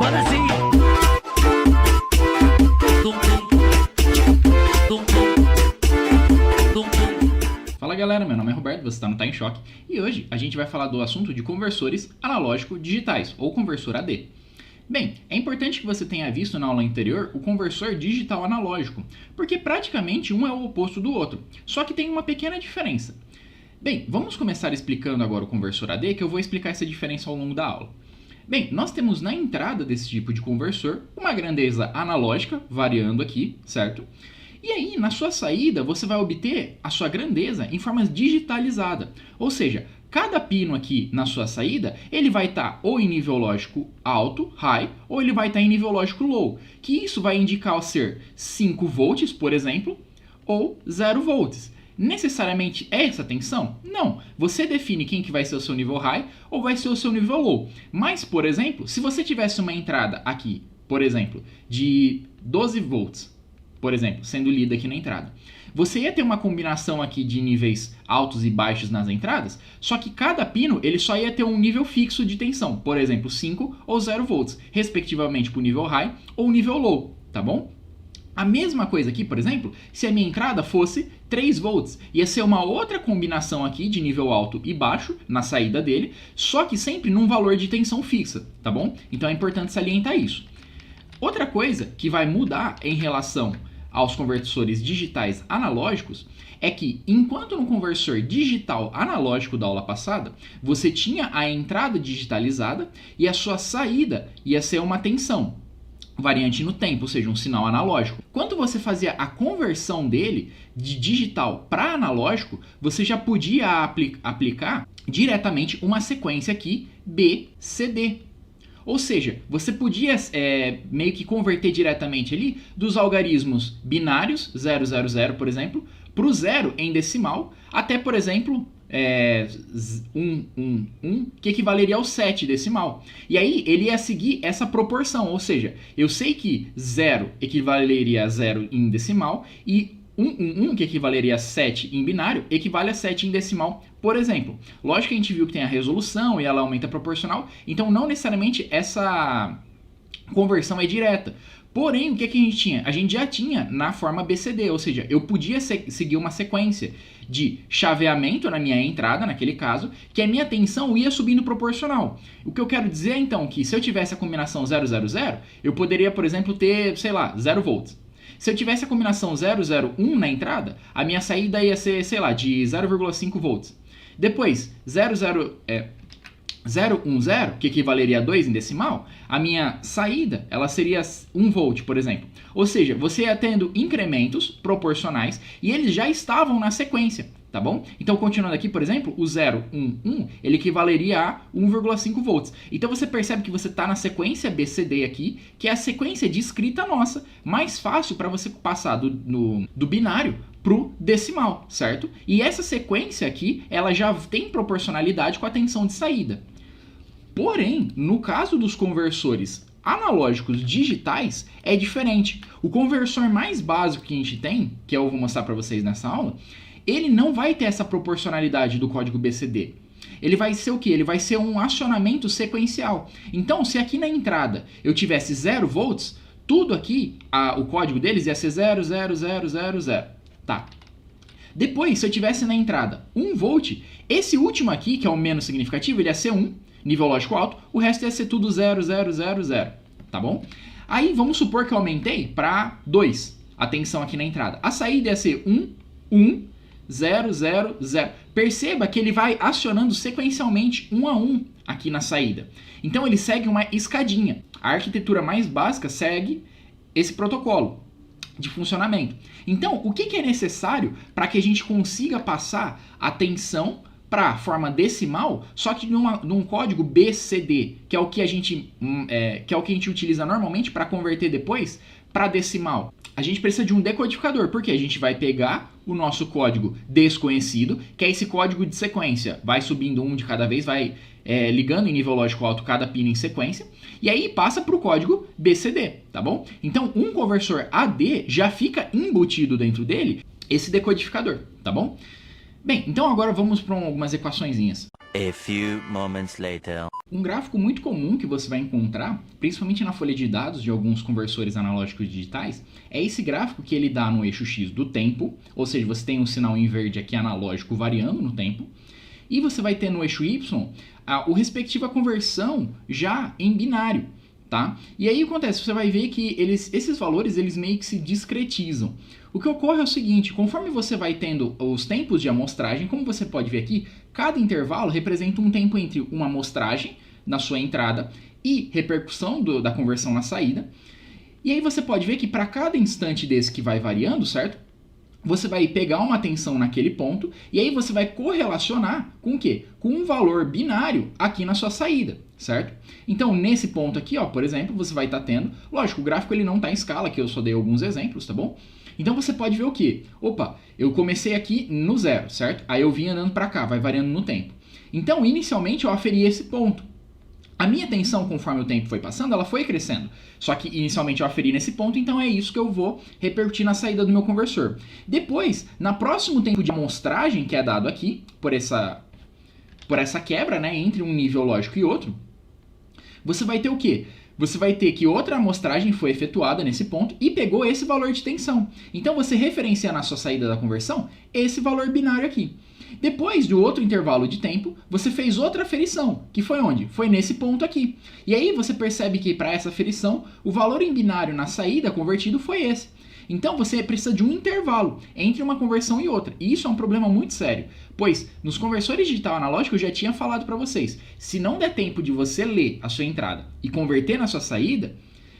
Agora sim. Tum, tum, tum, tum, tum. Fala galera, meu nome é Roberto, você está no Tá em Choque e hoje a gente vai falar do assunto de conversores analógico digitais ou conversor AD. Bem, é importante que você tenha visto na aula anterior o conversor digital analógico, porque praticamente um é o oposto do outro, só que tem uma pequena diferença. Bem, vamos começar explicando agora o conversor AD, que eu vou explicar essa diferença ao longo da aula. Bem, nós temos na entrada desse tipo de conversor uma grandeza analógica, variando aqui, certo? E aí, na sua saída, você vai obter a sua grandeza em forma digitalizada. Ou seja, cada pino aqui na sua saída, ele vai estar ou em nível lógico alto, high, ou ele vai estar em nível lógico low, que isso vai indicar ser 5 volts, por exemplo, ou 0 volts. Necessariamente é essa tensão? Não. Você define quem que vai ser o seu nível high ou vai ser o seu nível low. Mas, por exemplo, se você tivesse uma entrada aqui, por exemplo, de 12 volts, por exemplo, sendo lida aqui na entrada, você ia ter uma combinação aqui de níveis altos e baixos nas entradas, só que cada pino ele só ia ter um nível fixo de tensão, por exemplo, 5 ou 0 volts, respectivamente para o nível high ou nível low, tá bom? A mesma coisa aqui, por exemplo, se a minha entrada fosse 3 volts, ia ser uma outra combinação aqui de nível alto e baixo na saída dele, só que sempre num valor de tensão fixa, tá bom? Então é importante salientar isso. Outra coisa que vai mudar em relação aos conversores digitais analógicos é que, enquanto no conversor digital analógico da aula passada, você tinha a entrada digitalizada e a sua saída ia ser uma tensão variante no tempo, ou seja, um sinal analógico. Quando você fazia a conversão dele de digital para analógico, você já podia aplicar diretamente uma sequência aqui BCD. Ou seja, você podia meio que converter diretamente ali dos algarismos binários, 000, por exemplo, para o 0 em decimal, até, por exemplo, 1, que equivaleria ao 7 decimal. E aí ele ia seguir essa proporção, ou seja, eu sei que 0 equivaleria a 0 em decimal e 1, que equivaleria a 7 em binário, equivale a 7 em decimal, por exemplo. Lógico que a gente viu que tem a resolução e ela aumenta proporcional, então não necessariamente essa conversão é direta. Porém, o que a gente tinha? A gente já tinha na forma BCD, ou seja, eu podia seguir uma sequência de chaveamento na minha entrada, naquele caso, que a minha tensão ia subindo proporcional. O que eu quero dizer, então, que se eu tivesse a combinação 000, eu poderia, por exemplo, ter, sei lá, 0 volts. Se eu tivesse a combinação 001 na entrada, a minha saída ia ser, sei lá, de 0,5 volts. Depois, 010, que equivaleria a 2 em decimal, a minha saída ela seria 1 volt, por exemplo. Ou seja, você ia tendo incrementos proporcionais e eles já estavam na sequência, tá bom? Então, continuando aqui, por exemplo, o 011, ele equivaleria a 1,5 volts. Então, você percebe que você está na sequência BCD aqui, que é a sequência de escrita nossa, mais fácil para você passar do binário pro decimal, certo? E essa sequência aqui, ela já tem proporcionalidade com a tensão de saída. Porém, no caso dos conversores analógicos digitais, é diferente. O conversor mais básico que a gente tem, que eu vou mostrar para vocês nessa aula, ele não vai ter essa proporcionalidade do código BCD. Ele vai ser o quê? Ele vai ser um acionamento sequencial. Então, se aqui na entrada eu tivesse 0 volts, tudo aqui, o código deles ia ser 0. Tá. Depois, se eu tivesse na entrada 1 volt, esse último aqui, que é o menos significativo, ele ia ser 1, nível lógico alto, o resto ia ser tudo 0, tá bom? Aí, vamos supor que eu aumentei para 2, a tensão aqui na entrada. A saída ia ser 1, 0. Perceba que ele vai acionando sequencialmente 1 a 1 aqui na saída. Então, ele segue uma escadinha. A arquitetura mais básica segue esse protocolo de funcionamento. Então, o que é necessário para que a gente consiga passar a tensão para a forma decimal, só que num código BCD, que é o que a gente utiliza normalmente para converter depois para decimal? A gente precisa de um decodificador, porque a gente vai pegar o nosso código desconhecido, que é esse código de sequência, vai subindo um de cada vez, vai ligando em nível lógico alto cada pino em sequência, e aí passa para o código BCD, tá bom? Então, um conversor AD já fica embutido dentro dele esse decodificador, tá bom? Bem, então agora vamos para algumas equaçõezinhas. A few moments later. Um gráfico muito comum que você vai encontrar, principalmente na folha de dados de alguns conversores analógicos digitais, é esse gráfico que ele dá no eixo X do tempo, ou seja, você tem um sinal em verde aqui analógico variando no tempo, e você vai ter no eixo Y o respectiva conversão já em binário, tá? E aí acontece, você vai ver que esses valores eles meio que se discretizam. O que ocorre é o seguinte, conforme você vai tendo os tempos de amostragem, como você pode ver aqui, cada intervalo representa um tempo entre uma amostragem na sua entrada e repercussão da conversão na saída. E aí você pode ver que para cada instante desse que vai variando, certo? Você vai pegar uma tensão naquele ponto e aí você vai correlacionar com o quê? Com um valor binário aqui na sua saída, certo? Então, nesse ponto aqui, ó, por exemplo, você vai estar tendo... Lógico, o gráfico ele não está em escala, que eu só dei alguns exemplos, tá bom? Então, você pode ver o quê? Opa, eu comecei aqui no zero, certo? Aí eu vim andando para cá, vai variando no tempo. Então, inicialmente, eu aferi esse ponto. A minha tensão, conforme o tempo foi passando, ela foi crescendo. Só que inicialmente eu aferi nesse ponto, então é isso que eu vou repercutir na saída do meu conversor. Depois, no próximo tempo de amostragem, que é dado aqui, por essa quebra, né, entre um nível lógico e outro, você vai ter o quê? Você vai ter que outra amostragem foi efetuada nesse ponto e pegou esse valor de tensão. Então você referencia na sua saída da conversão esse valor binário aqui. Depois do outro intervalo de tempo, você fez outra aferição, que foi onde? Foi nesse ponto aqui. E aí você percebe que para essa aferição, o valor em binário na saída convertido foi esse. Então você precisa de um intervalo entre uma conversão e outra. E isso é um problema muito sério, pois nos conversores digital analógico eu já tinha falado para vocês, se não der tempo de você ler a sua entrada e converter na sua saída,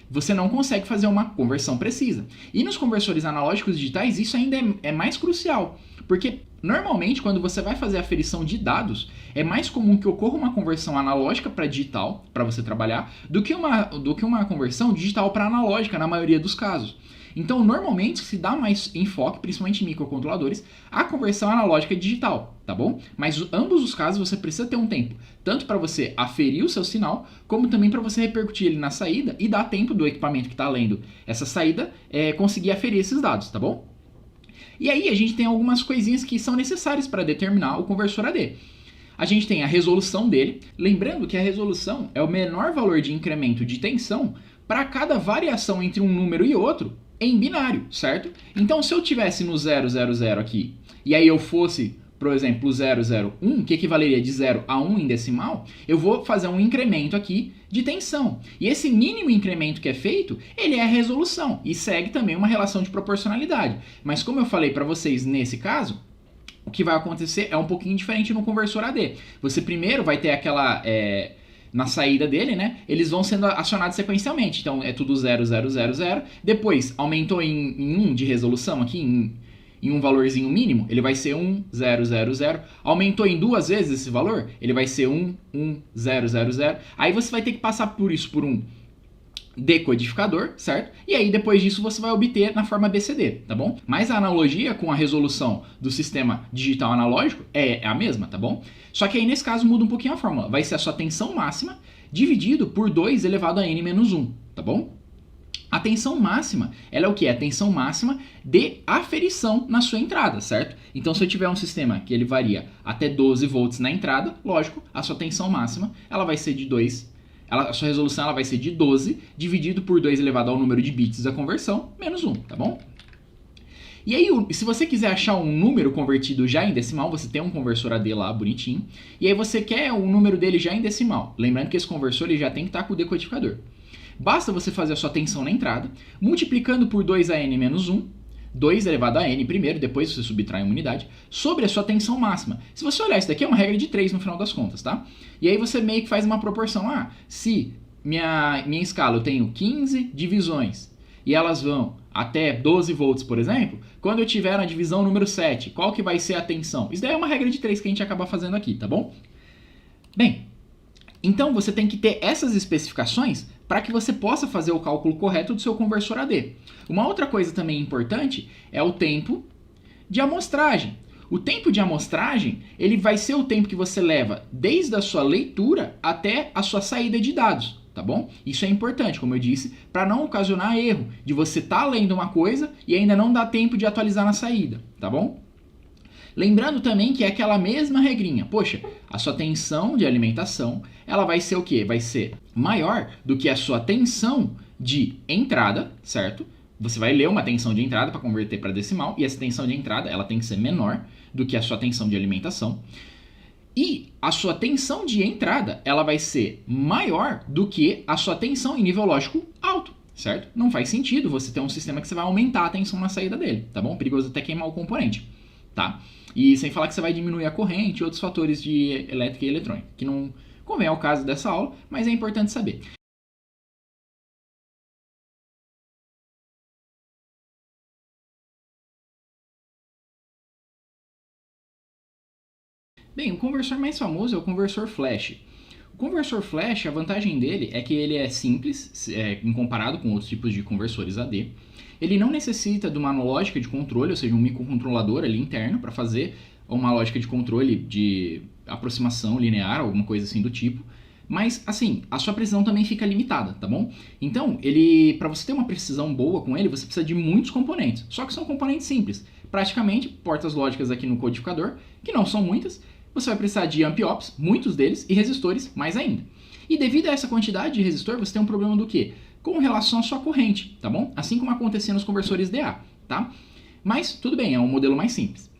você não consegue fazer uma conversão precisa. E nos conversores analógicos digitais isso ainda é mais crucial, porque normalmente quando você vai fazer a aferição de dados, é mais comum que ocorra uma conversão analógica para digital, para você trabalhar, do que uma conversão digital para analógica na maioria dos casos. Então, normalmente se dá mais enfoque, principalmente em microcontroladores, a conversão analógica e digital, tá bom? Mas ambos os casos você precisa ter um tempo, tanto para você aferir o seu sinal, como também para você repercutir ele na saída e dar tempo do equipamento que está lendo essa saída conseguir aferir esses dados, tá bom? E aí a gente tem algumas coisinhas que são necessárias para determinar o conversor AD. A gente tem a resolução dele, lembrando que a resolução é o menor valor de incremento de tensão para cada variação entre um número e outro em binário, certo? Então, se eu tivesse no 000 aqui, e aí eu fosse, por exemplo, 001, que equivaleria de 0 a 1 em decimal, eu vou fazer um incremento aqui de tensão. E esse mínimo incremento que é feito, ele é a resolução, e segue também uma relação de proporcionalidade. Mas como eu falei para vocês nesse caso, o que vai acontecer é um pouquinho diferente no conversor AD. Você primeiro vai ter aquela... na saída dele, né, eles vão sendo acionados sequencialmente. Então, é tudo 0, 0, 0, 0. Depois, aumentou em 1 de resolução aqui, em um valorzinho mínimo, ele vai ser 1, 0, 0, 0. Aumentou em 2 vezes esse valor, ele vai ser 1, 1, 0, 0, 0. Aí você vai ter que passar por isso por um decodificador, certo? E aí depois disso você vai obter na forma BCD, tá bom? Mas a analogia com a resolução do sistema digital analógico é a mesma, tá bom? Só que aí nesse caso muda um pouquinho a fórmula. Vai ser a sua tensão máxima dividido por 2 elevado a n menos 1, tá bom? A tensão máxima, ela é o que? É a tensão máxima de aferição na sua entrada, certo? Então se eu tiver um sistema que ele varia até 12 volts na entrada, lógico, a sua tensão máxima ela vai ser de 2. A sua resolução ela vai ser de 12 dividido por 2 elevado ao número de bits da conversão, menos 1, tá bom? E aí, se você quiser achar um número convertido já em decimal, você tem um conversor AD lá, bonitinho, e aí você quer o número dele já em decimal. Lembrando que esse conversor ele já tem que estar com o decodificador. Basta você fazer a sua tensão na entrada, multiplicando por 2 a n menos 1, 2 elevado a n primeiro, depois você subtrai uma unidade, sobre a sua tensão máxima. Se você olhar, isso daqui é uma regra de 3 no final das contas, tá? E aí você meio que faz uma proporção. Se minha escala eu tenho 15 divisões e elas vão até 12 volts, por exemplo, quando eu tiver na divisão número 7, qual que vai ser a tensão? Isso daí é uma regra de 3 que a gente acaba fazendo aqui, tá bom? Bem, então você tem que ter essas especificações para que você possa fazer o cálculo correto do seu conversor AD. Uma outra coisa também importante é o tempo de amostragem. O tempo de amostragem, ele vai ser o tempo que você leva desde a sua leitura até a sua saída de dados, tá bom? Isso é importante, como eu disse, para não ocasionar erro de você estar lendo uma coisa e ainda não dar tempo de atualizar na saída, tá bom? Lembrando também que é aquela mesma regrinha. Poxa, a sua tensão de alimentação, ela vai ser o quê? Vai ser maior do que a sua tensão de entrada, certo? Você vai ler uma tensão de entrada para converter para decimal, e essa tensão de entrada, ela tem que ser menor do que a sua tensão de alimentação. E a sua tensão de entrada, ela vai ser maior do que a sua tensão em nível lógico alto, certo? Não faz sentido você ter um sistema que você vai aumentar a tensão na saída dele, tá bom? Perigoso até queimar o componente, tá? E sem falar que você vai diminuir a corrente e outros fatores de elétrica e eletrônica, que não convém ao caso dessa aula, mas é importante saber. Bem, o conversor mais famoso é o conversor flash. O conversor flash, a vantagem dele é que ele é simples, em comparado com outros tipos de conversores AD. Ele não necessita de uma lógica de controle, ou seja, um microcontrolador ali interno para fazer uma lógica de controle de aproximação linear, alguma coisa assim do tipo. Mas, assim, a sua precisão também fica limitada, tá bom? Então, para você ter uma precisão boa com ele, você precisa de muitos componentes. Só que são componentes simples. Praticamente, portas lógicas aqui no codificador, que não são muitas. Você vai precisar de amp-ops, muitos deles, e resistores, mais ainda. E devido a essa quantidade de resistor, você tem um problema do quê? Com relação à sua corrente, tá bom? Assim como acontecia nos conversores DA, tá? Mas, tudo bem, é um modelo mais simples.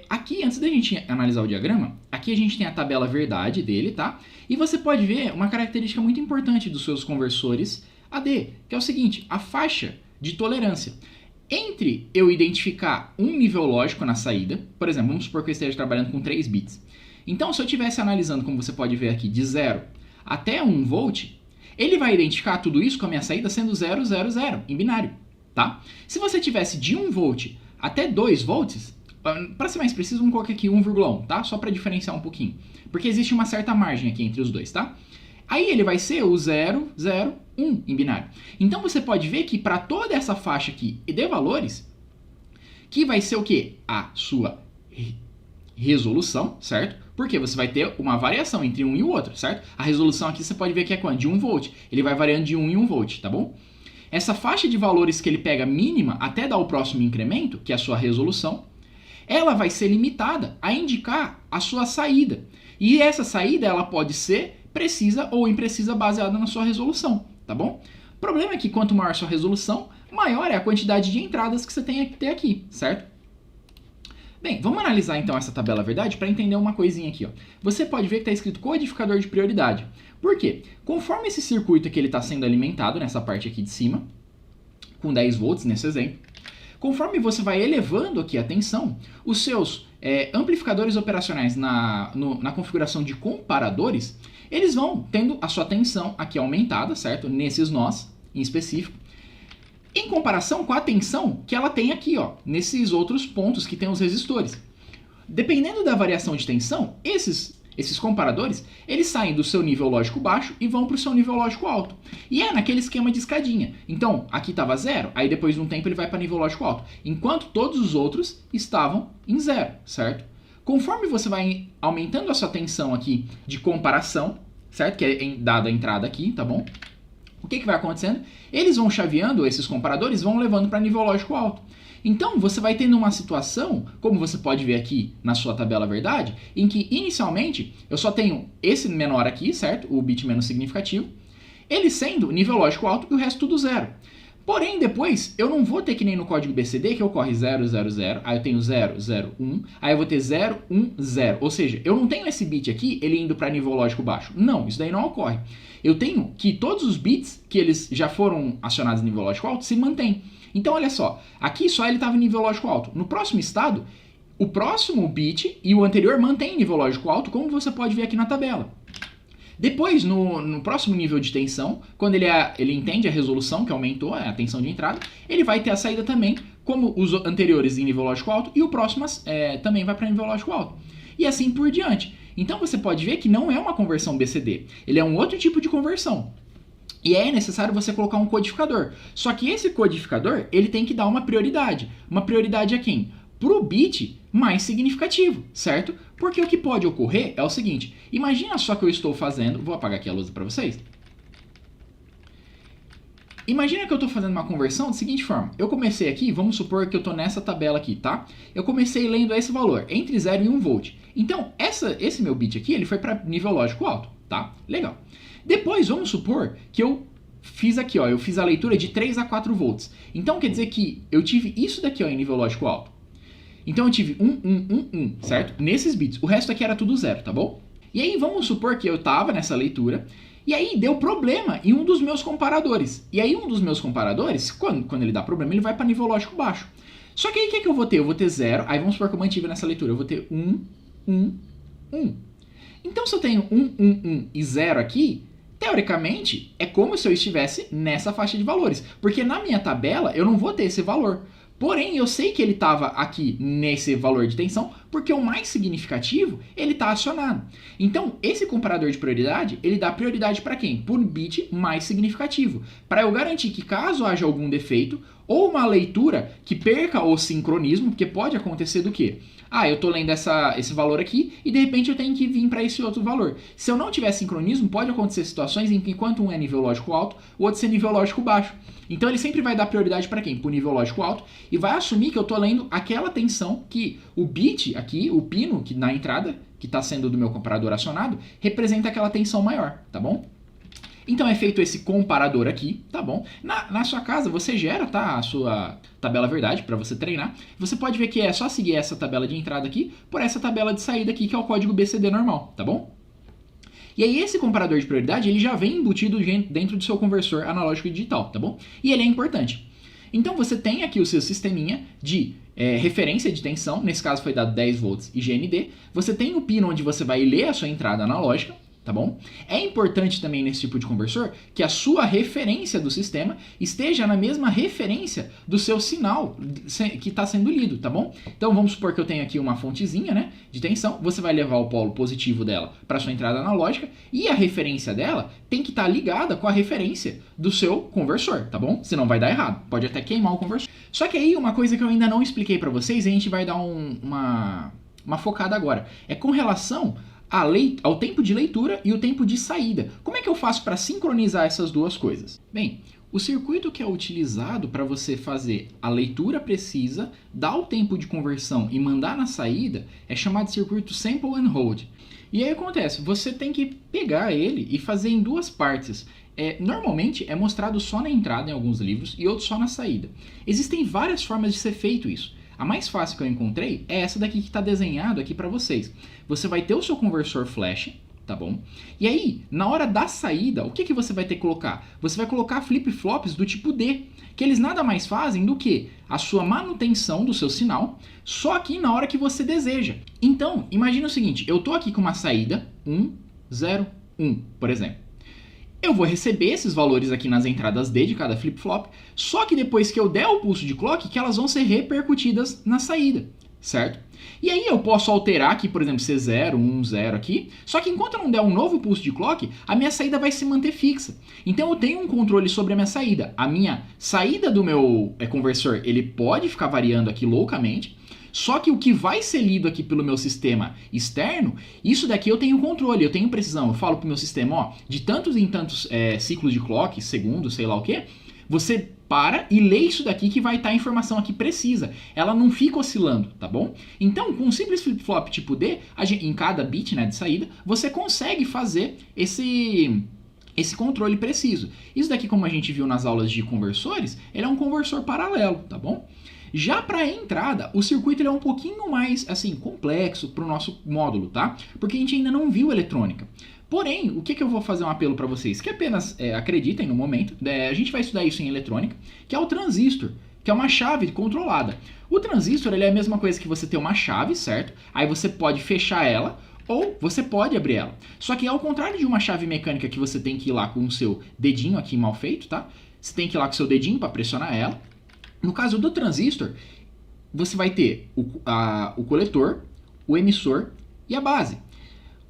Aqui, antes da gente analisar o diagrama, aqui a gente tem a tabela verdade dele, tá? E você pode ver uma característica muito importante dos seus conversores AD, que é o seguinte, a faixa de tolerância. Entre eu identificar um nível lógico na saída, por exemplo, vamos supor que eu esteja trabalhando com 3 bits. Então, se eu estivesse analisando, como você pode ver aqui, de 0 até 1 volt, ele vai identificar tudo isso com a minha saída sendo 0, 0, 0, em binário, tá? Se você tivesse de 1 volt até 2 volts, para ser mais preciso, vamos colocar aqui 1,1, tá? Só para diferenciar um pouquinho, porque existe uma certa margem aqui entre os dois, tá? Aí ele vai ser o 0, 0, 1 em binário. Então você pode ver que para toda essa faixa aqui de valores, que vai ser o quê? A sua resolução, certo? Porque você vai ter uma variação entre um e o outro, certo? A resolução aqui você pode ver que é quanto? De 1 volt. Ele vai variando de 1 em 1 volt, tá bom? Essa faixa de valores que ele pega mínima até dar o próximo incremento, que é a sua resolução, ela vai ser limitada a indicar a sua saída. E essa saída ela pode ser precisa ou imprecisa baseada na sua resolução, tá bom? O problema é que quanto maior a sua resolução, maior é a quantidade de entradas que você tem que ter aqui, certo? Bem, vamos analisar então essa tabela verdade para entender uma coisinha aqui, ó. Você pode ver que está escrito codificador de prioridade. Por quê? Conforme esse circuito que ele está sendo alimentado nessa parte aqui de cima, com 10 volts nesse exemplo, conforme você vai elevando aqui a tensão, os seus amplificadores operacionais na configuração de comparadores, eles vão tendo a sua tensão aqui aumentada, certo? Nesses nós, em específico, em comparação com a tensão que ela tem aqui, ó, nesses outros pontos que tem os resistores. Dependendo da variação de tensão, esses comparadores, eles saem do seu nível lógico baixo e vão para o seu nível lógico alto. E é naquele esquema de escadinha. Então, aqui estava 0, aí depois de um tempo ele vai para nível lógico alto. Enquanto todos os outros estavam em 0, certo? Conforme você vai aumentando a sua tensão aqui de comparação, certo? Que é dada a entrada aqui, tá bom? O que vai acontecendo? Eles vão chaveando, esses comparadores vão levando para nível lógico alto. Então, você vai tendo uma situação, como você pode ver aqui na sua tabela verdade, em que inicialmente eu só tenho esse menor aqui, certo? O bit menos significativo, ele sendo nível lógico alto e o resto tudo 0. Porém, depois, eu não vou ter que nem no código BCD, que ocorre 0, 0, 0, aí eu tenho 0, 0, 1, aí eu vou ter 0, 1, 0. Ou seja, eu não tenho esse bit aqui, ele indo para nível lógico baixo. Não, isso daí não ocorre. Eu tenho que todos os bits que eles já foram acionados em nível lógico alto se mantêm. Então, olha só, aqui só ele estava em nível lógico alto. No próximo estado, o próximo bit e o anterior mantém nível lógico alto, como você pode ver aqui na tabela. Depois, no próximo nível de tensão, quando ele entende a resolução, que aumentou a tensão de entrada, ele vai ter a saída também, como os anteriores em nível lógico alto, e o próximo também vai para nível lógico alto. E assim por diante. Então você pode ver que não é uma conversão BCD, ele é um outro tipo de conversão. E é necessário você colocar um codificador. Só que esse codificador, ele tem que dar uma prioridade. Uma prioridade a quem? Pro bit mais significativo, certo? Porque o que pode ocorrer é o seguinte, imagina só que eu estou fazendo, vou apagar aqui a luz para vocês. Imagina que eu estou fazendo uma conversão da seguinte forma. Eu comecei aqui, vamos supor que eu estou nessa tabela aqui, tá? Eu comecei lendo esse valor, entre 0 e 1 volt. Então, esse meu bit aqui, ele foi para nível lógico alto, tá? Legal. Depois, vamos supor que eu fiz aqui, ó, eu fiz a leitura de 3 a 4 volts. Então, quer dizer que eu tive isso daqui, ó, em nível lógico alto. Então, eu tive 1, certo? Nesses bits. O resto aqui era tudo 0, tá bom? E aí, vamos supor que eu estava nessa leitura. E aí deu problema em um dos meus comparadores. E aí um dos meus comparadores, quando ele dá problema, ele vai para nível lógico baixo. Só que aí o que eu vou ter? Eu vou ter 0, aí vamos supor que eu mantive nessa leitura, eu vou ter 1, 1, 1. Então se eu tenho 1 e 0 aqui, teoricamente é como se eu estivesse nessa faixa de valores. Porque na minha tabela eu não vou ter esse valor. Porém, eu sei que ele estava aqui nesse valor de tensão, porque o mais significativo, ele está acionado. Então, esse comparador de prioridade, ele dá prioridade para quem? Por bit mais significativo. Para eu garantir que caso haja algum defeito, ou uma leitura que perca o sincronismo, porque pode acontecer do quê? Ah, eu estou lendo esse valor aqui e de repente eu tenho que vir para esse outro valor. Se eu não tiver sincronismo, pode acontecer situações em que enquanto um é nível lógico alto, o outro é nível lógico baixo. Então ele sempre vai dar prioridade para quem? Para o nível lógico alto e vai assumir que eu estou lendo aquela tensão que o bit aqui, o pino que na entrada, que está sendo do meu comparador acionado, representa aquela tensão maior, tá bom? Então é feito esse comparador aqui, tá bom? Na sua casa você gera, tá, a sua tabela verdade para você treinar. Você pode ver que é só seguir essa tabela de entrada aqui por essa tabela de saída aqui, que é o código BCD normal, tá bom? E aí esse comparador de prioridade, ele já vem embutido dentro do seu conversor analógico e digital, tá bom? E ele é importante. Então você tem aqui o seu sisteminha de referência de tensão, nesse caso foi dado 10 volts e GND. Você tem o pino onde você vai ler a sua entrada analógica, tá bom? É importante também nesse tipo de conversor que a sua referência do sistema esteja na mesma referência do seu sinal que está sendo lido, tá bom? Então vamos supor que eu tenho aqui uma fontezinha, né, de tensão, você vai levar o polo positivo dela para sua entrada analógica e a referência dela tem que estar ligada com a referência do seu conversor, tá bom? Senão vai dar errado, pode até queimar o conversor. Só que aí uma coisa que eu ainda não expliquei para vocês e a gente vai dar uma focada agora, é com relação ao tempo de leitura e o tempo de saída. Como é que eu faço para sincronizar essas duas coisas? Bem, o circuito que é utilizado para você fazer a leitura precisa, dar o tempo de conversão e mandar na saída é chamado de circuito Sample and Hold. E aí acontece, você tem que pegar ele e fazer em duas partes. Normalmente é mostrado só na entrada em alguns livros e outros só na saída. Existem várias formas de ser feito isso. A mais fácil que eu encontrei é essa daqui que está desenhado aqui para vocês. Você vai ter o seu conversor flash, tá bom? E aí, na hora da saída, o que você vai ter que colocar? Você vai colocar flip-flops do tipo D, que eles nada mais fazem do que a sua manutenção do seu sinal, só aqui na hora que você deseja. Então, imagina o seguinte, eu estou aqui com uma saída 1, 0, 1, por exemplo. Eu vou receber esses valores aqui nas entradas D de cada flip-flop, só que depois que eu der o pulso de clock, que elas vão ser repercutidas na saída, certo? E aí eu posso alterar aqui, por exemplo, ser 0, 1, 0 aqui, só que enquanto eu não der um novo pulso de clock, a minha saída vai se manter fixa. Então eu tenho um controle sobre a minha saída. A minha saída do meu conversor, ele pode ficar variando aqui loucamente, só que o que vai ser lido aqui pelo meu sistema externo, isso daqui eu tenho controle, eu tenho precisão. Eu falo pro meu sistema, ó, de tantos em tantos ciclos de clock, segundos, sei lá o que, você para e lê isso daqui que vai estar a informação aqui precisa. Ela não fica oscilando, tá bom? Então, com um simples flip-flop tipo D, em cada bit, né, de saída, você consegue fazer esse controle preciso. Isso daqui, como a gente viu nas aulas de conversores, ele é um conversor paralelo, tá bom? Já para a entrada, o circuito ele é um pouquinho mais assim complexo para o nosso módulo, tá? Porque a gente ainda não viu eletrônica. Porém, o que eu vou fazer um apelo para vocês? Que apenas acreditem no momento, a gente vai estudar isso em eletrônica, que é o transistor, que é uma chave controlada. O transistor ele é a mesma coisa que você ter uma chave, certo? Aí você pode fechar ela, ou você pode abrir ela. Só que ao contrário de uma chave mecânica que você tem que ir lá com o seu dedinho aqui mal feito, tá? Você tem que ir lá com o seu dedinho para pressionar ela. No caso do transistor, você vai ter o coletor, o emissor e a base.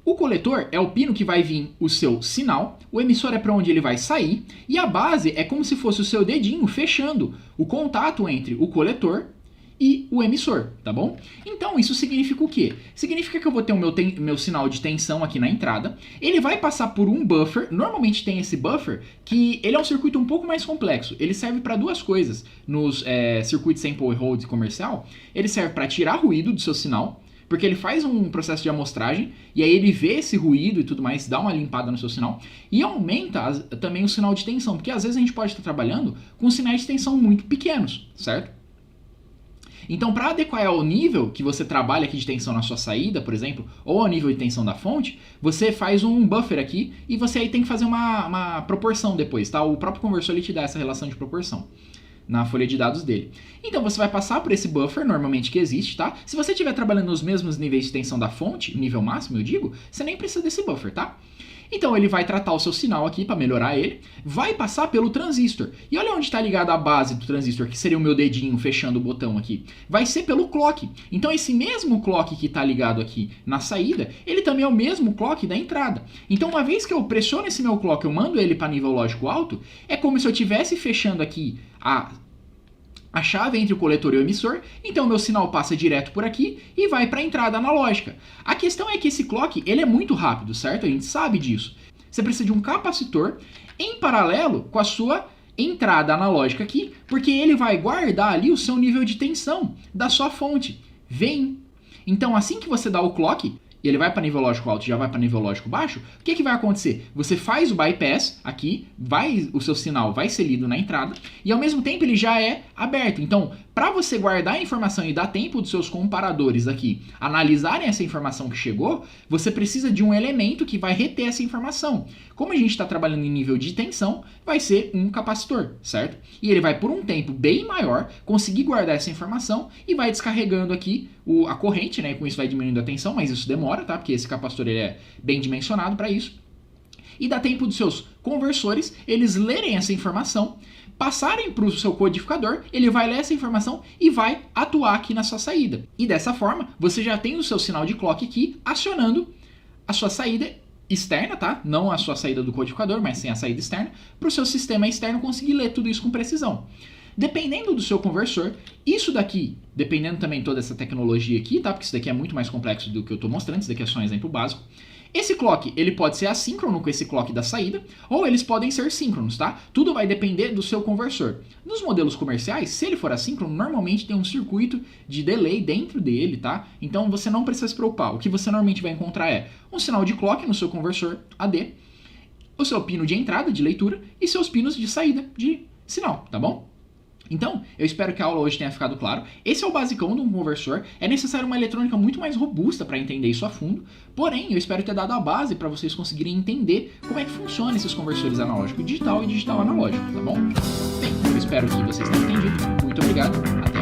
O coletor é o pino que vai vir o seu sinal, o emissor é para onde ele vai sair, e a base é como se fosse o seu dedinho fechando o contato entre o coletor e o emissor, tá bom? Então isso significa o quê? Significa que eu vou ter o meu sinal de tensão aqui na entrada, ele vai passar por um buffer, normalmente tem esse buffer, que ele é um circuito um pouco mais complexo, ele serve para duas coisas nos circuitos sample e hold comercial, ele serve para tirar ruído do seu sinal, porque ele faz um processo de amostragem, e aí ele vê esse ruído e tudo mais, dá uma limpada no seu sinal, e aumenta também o sinal de tensão, porque às vezes a gente pode estar trabalhando com sinais de tensão muito pequenos, certo? Então, para adequar ao nível que você trabalha aqui de tensão na sua saída, por exemplo, ou ao nível de tensão da fonte, você faz um buffer aqui e você aí tem que fazer uma proporção depois, tá? O próprio conversor ele te dá essa relação de proporção na folha de dados dele. Então você vai passar por esse buffer, normalmente que existe, tá? Se você estiver trabalhando nos mesmos níveis de tensão da fonte, nível máximo eu digo, você nem precisa desse buffer, tá? Então ele vai tratar o seu sinal aqui para melhorar ele, vai passar pelo transistor. E olha onde está ligada a base do transistor, que seria o meu dedinho fechando o botão aqui. Vai ser pelo clock. Então esse mesmo clock que está ligado aqui na saída, ele também é o mesmo clock da entrada. Então uma vez que eu pressiono esse meu clock, eu mando ele para nível lógico alto, é como se eu estivesse fechando aqui a chave entre o coletor e o emissor, então o meu sinal passa direto por aqui e vai para a entrada analógica. A questão é que esse clock ele é muito rápido, certo? A gente sabe disso. Você precisa de um capacitor em paralelo com a sua entrada analógica aqui, porque ele vai guardar ali o seu nível de tensão da sua fonte. Vem. Então assim que você dá o clock, e ele vai para nível lógico alto e já vai para nível lógico baixo, o que vai acontecer? Você faz o bypass aqui, o seu sinal vai ser lido na entrada, e ao mesmo tempo ele já é aberto. Então, para você guardar a informação e dar tempo dos seus comparadores aqui analisarem essa informação que chegou, você precisa de um elemento que vai reter essa informação. Como a gente está trabalhando em nível de tensão, vai ser um capacitor, certo? E ele vai por um tempo bem maior conseguir guardar essa informação e vai descarregando aqui a corrente, né? Com isso vai diminuindo a tensão, mas isso demora, tá? Porque esse capacitor ele é bem dimensionado para isso. E dá tempo dos seus conversores eles lerem essa informação, passarem para o seu codificador, ele vai ler essa informação e vai atuar aqui na sua saída. E dessa forma, você já tem o seu sinal de clock aqui acionando a sua saída externa, tá? Não a sua saída do codificador, mas sim a saída externa, para o seu sistema externo conseguir ler tudo isso com precisão. Dependendo do seu conversor, isso daqui, dependendo também toda essa tecnologia aqui, tá? Porque isso daqui é muito mais complexo do que eu estou mostrando, isso daqui é só um exemplo básico. Esse clock, ele pode ser assíncrono com esse clock da saída, ou eles podem ser síncronos, tá? Tudo vai depender do seu conversor. Nos modelos comerciais, se ele for assíncrono, normalmente tem um circuito de delay dentro dele, tá? Então você não precisa se preocupar. O que você normalmente vai encontrar é um sinal de clock no seu conversor AD, o seu pino de entrada de leitura e seus pinos de saída de sinal, tá bom? Então, eu espero que a aula hoje tenha ficado claro. Esse é o basicão de um conversor. É necessário uma eletrônica muito mais robusta para entender isso a fundo. Porém, eu espero ter dado a base para vocês conseguirem entender como é que funciona esses conversores analógico digital e digital analógico, tá bom? Bem, eu espero que vocês tenham entendido. Muito obrigado. Até